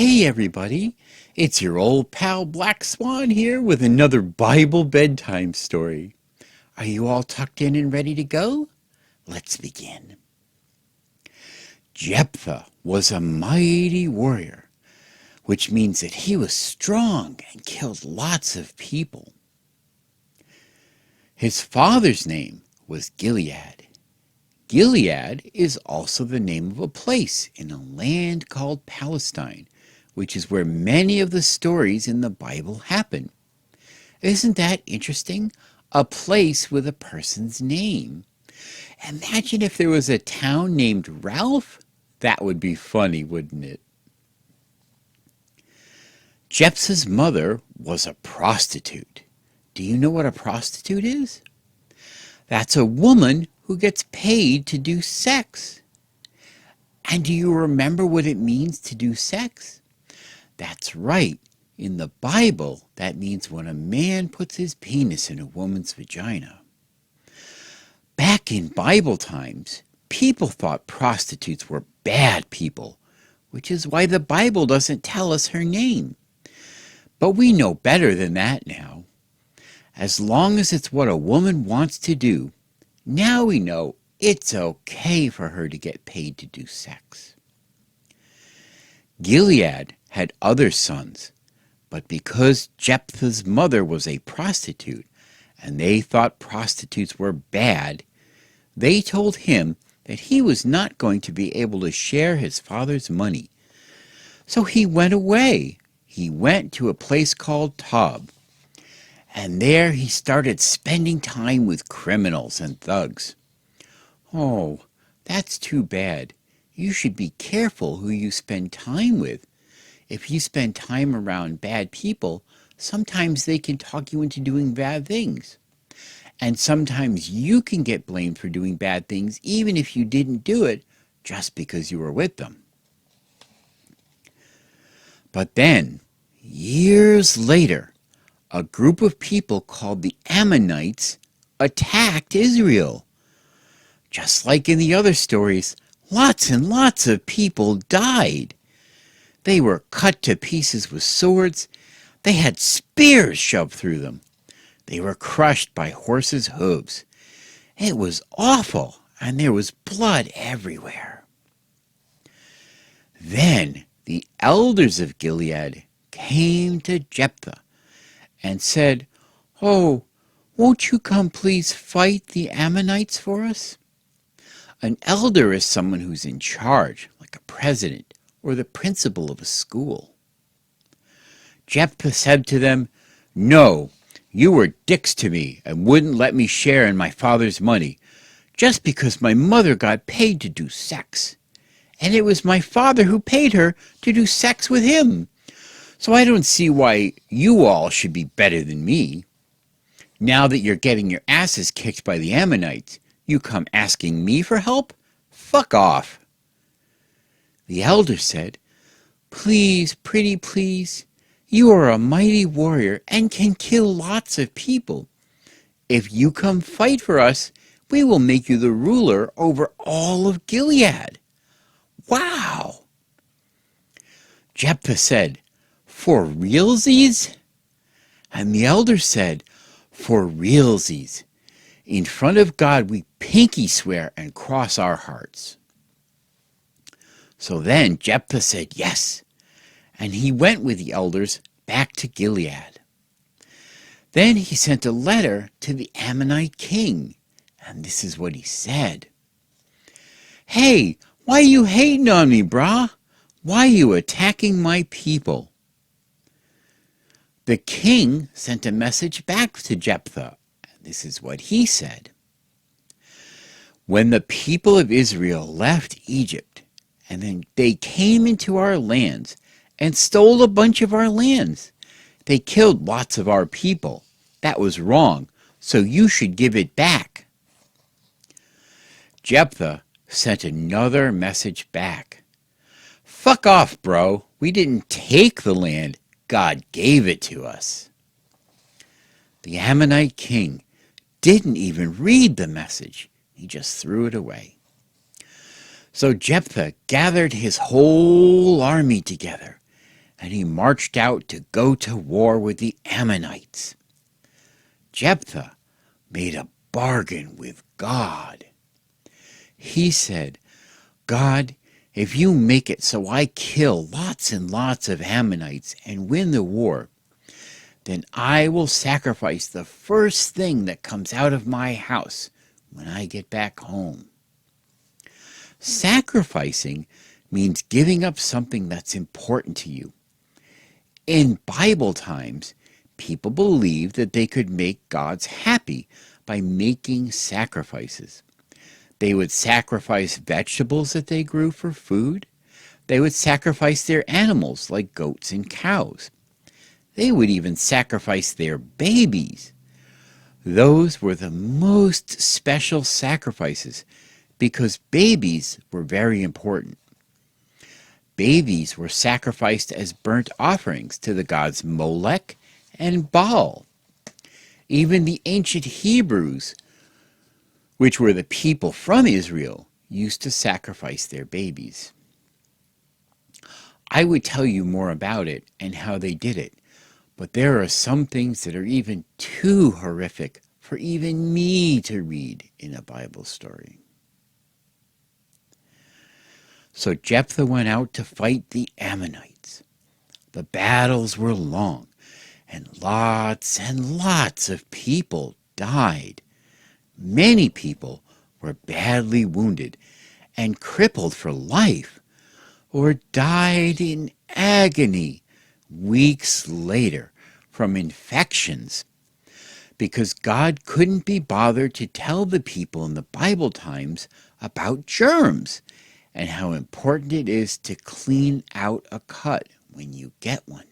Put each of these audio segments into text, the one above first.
Hey everybody, it's your old pal Black Swan here with another Bible bedtime story. Are you all tucked in and ready to go? Let's begin. Jephthah was a mighty warrior, which means that he was strong and killed lots of people. His father's name was Gilead. Gilead is also the name of a place in a land called Palestine, which is where many of the stories in the Bible happen. Isn't that interesting? A place with a person's name. Imagine if there was a town named Ralph. That would be funny, wouldn't it? Jephthah's mother was a prostitute. Do you know what a prostitute is? That's a woman who gets paid to do sex. And do you remember what it means to do sex? That's right. In the Bible, that means when a man puts his penis in a woman's vagina. Back in Bible times, people thought prostitutes were bad people, which is why the Bible doesn't tell us her name. But we know better than that now. As long as it's what a woman wants to do, now we know it's okay for her to get paid to do sex. Gilead had other sons, but because Jephthah's mother was a prostitute and they thought prostitutes were bad, they told him that he was not going to be able to share his father's money. So he went away. He went to a place called Tob, and there he started spending time with criminals and thugs. Oh, that's too bad. You should be careful who you spend time with. If you spend time around bad people, sometimes they can talk you into doing bad things. And sometimes you can get blamed for doing bad things even if you didn't do it just because you were with them. But then, years later, a group of people called the Ammonites attacked Israel. Just like in the other stories, lots and lots of people died. They were cut to pieces with swords. They had spears shoved through them. They were crushed by horses' hooves. It was awful, and there was blood everywhere. Then the elders of Gilead came to Jephthah and said, "Oh, won't you come please fight the Ammonites for us?" An elder is someone who's in charge, like a president or the principal of a school. Jephthah said to them, "No, you were dicks to me and wouldn't let me share in my father's money, just because my mother got paid to do sex. And it was my father who paid her to do sex with him. So I don't see why you all should be better than me. Now that you're getting your asses kicked by the Ammonites, you come asking me for help? Fuck off." The elder said, "Please, pretty please, you are a mighty warrior and can kill lots of people. If you come fight for us, we will make you the ruler over all of Gilead." Wow! Jephthah said, "For realsies?" And the elder said, "For realsies. In front of God we pinky swear and cross our hearts." So then Jephthah said yes, and he went with the elders back to Gilead. Then he sent a letter to the Ammonite king, and this is what he said. "Hey, why you hating on me, brah? Why you attacking my people?" The king sent a message back to Jephthah, and this is what he said. "When the people of Israel left Egypt, and then they came into our lands and stole a bunch of our lands. They killed lots of our people. That was wrong, so you should give it back." Jephthah sent another message back. "Fuck off, bro. We didn't take the land. God gave it to us." The Ammonite king didn't even read the message. He just threw it away. So Jephthah gathered his whole army together, and he marched out to go to war with the Ammonites. Jephthah made a bargain with God. He said, God, if you make it so I kill lots and lots of Ammonites and win the war, then I will sacrifice the first thing that comes out of my house when I get back home. Sacrificing means giving up something that's important to you. In Bible times, people believed that they could make gods happy by making sacrifices. They would sacrifice vegetables that they grew for food. They would sacrifice their animals like goats and cows. They would even sacrifice their babies. Those were the most special sacrifices because babies were very important. Babies were sacrificed as burnt offerings to the gods Molech and Baal. Even the ancient Hebrews, which were the people from Israel, used to sacrifice their babies. I would tell you more about it and how they did it, but there are some things that are even too horrific for even me to read in a Bible story. So Jephthah went out to fight the Ammonites. The battles were long, and lots of people died. Many people were badly wounded and crippled for life, or died in agony weeks later from infections, because God couldn't be bothered to tell the people in the Bible times about germs and how important it is to clean out a cut when you get one.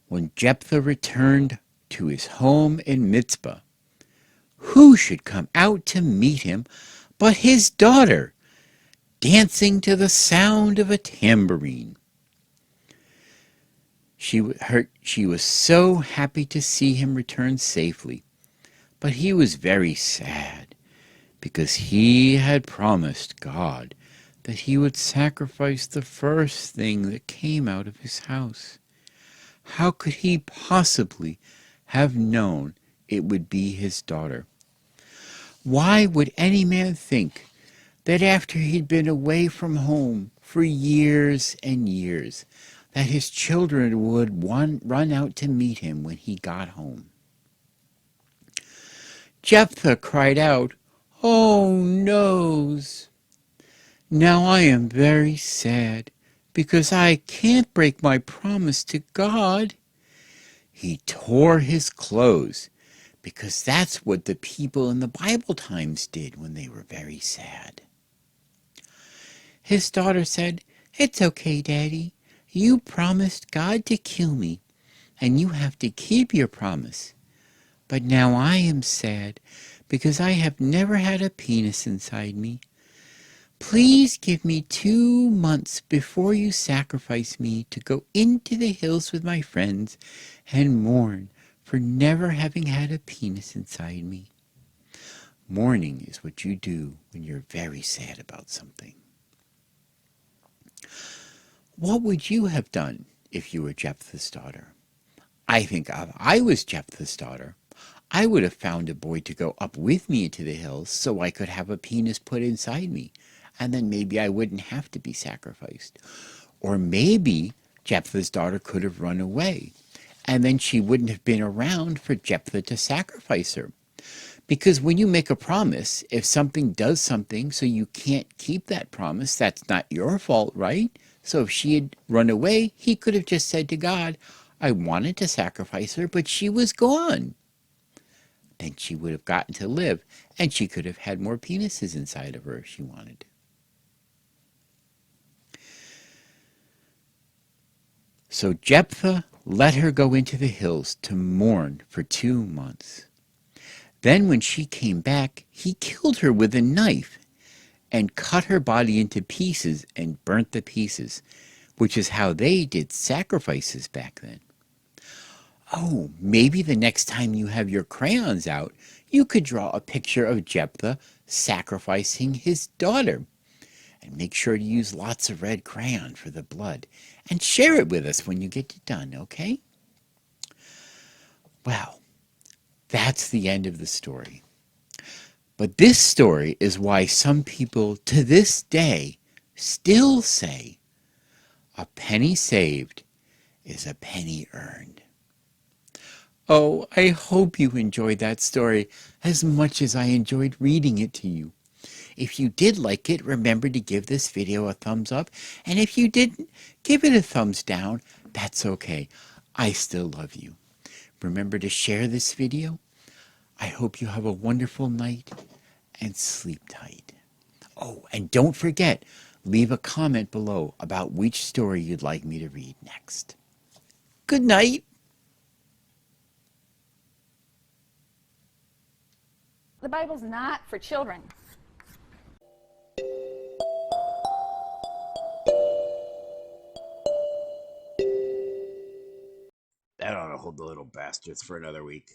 When Jephthah returned to his home in Mizpah, who should come out to meet him but his daughter, dancing to the sound of a tambourine? She was so happy to see him return safely, but he was very sad because he had promised God that he would sacrifice the first thing that came out of his house. How could he possibly have known it would be his daughter? Why would any man think that after he'd been away from home for years and years, that his children would run out to meet him when he got home? Jephthah cried out, "Oh, noes! Now I am very sad, because I can't break my promise to God." He tore his clothes, because that's what the people in the Bible times did when they were very sad. His daughter said, "It's okay, Daddy. You promised God to kill me, and you have to keep your promise. But now I am sad, because I have never had a penis inside me. Please give me 2 months before you sacrifice me to go into the hills with my friends and mourn for never having had a penis inside me." Mourning is what you do when you're very sad about something. What would you have done if you were Jephthah's daughter? I think if I was Jephthah's daughter, I would have found a boy to go up with me into the hills so I could have a penis put inside me, and then maybe I wouldn't have to be sacrificed. Or maybe Jephthah's daughter could have run away, and then she wouldn't have been around for Jephthah to sacrifice her. Because when you make a promise, if something does something so you can't keep that promise, that's not your fault, right? So if she had run away, he could have just said to God, "I wanted to sacrifice her, but she was gone." Then she would have gotten to live, and she could have had more penises inside of her if she wanted. So Jephthah let her go into the hills to mourn for 2 months. Then when she came back, he killed her with a knife and cut her body into pieces and burnt the pieces, which is how they did sacrifices back then. Oh, maybe the next time you have your crayons out, you could draw a picture of Jephthah sacrificing his daughter. And make sure to use lots of red crayon for the blood. And share it with us when you get it done, okay? Well, that's the end of the story. But this story is why some people to this day still say a penny saved is a penny earned. Oh, I hope you enjoyed that story as much as I enjoyed reading it to you. If you did like it, remember to give this video a thumbs up. And if you didn't, give it a thumbs down. That's okay. I still love you. Remember to share this video. I hope you have a wonderful night and sleep tight. Oh, and don't forget, leave a comment below about which story you'd like me to read next. Good night. The Bible's not for children. That ought to hold the little bastards for another week.